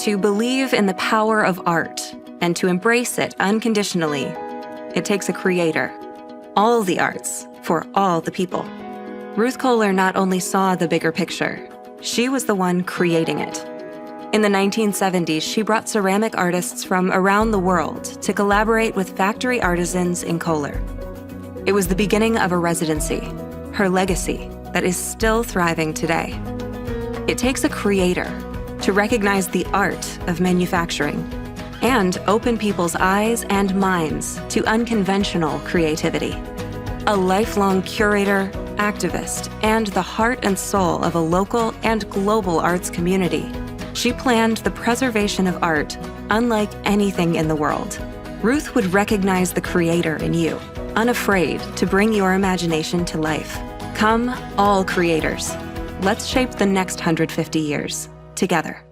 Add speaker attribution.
Speaker 1: To believe in the power of art and to embrace it unconditionally, it takes a creator. All the arts for all the people. Ruth Kohler not only saw the bigger picture, she was the one creating it. In the 1970s, she brought ceramic artists from around the world to collaborate with factory artisans in Kohler. It was the beginning of a residency, her legacy, that is still thriving today. It takes a creator to recognize the art of manufacturing and open people's eyes and minds to unconventional creativity. A lifelong curator, activist, and the heart and soul of a local and global arts community, she planned the preservation of art unlike anything in the world. Ruth would recognize the creator in you, unafraid to bring your imagination to life. Come, all creators. Let's shape the next 150 years together.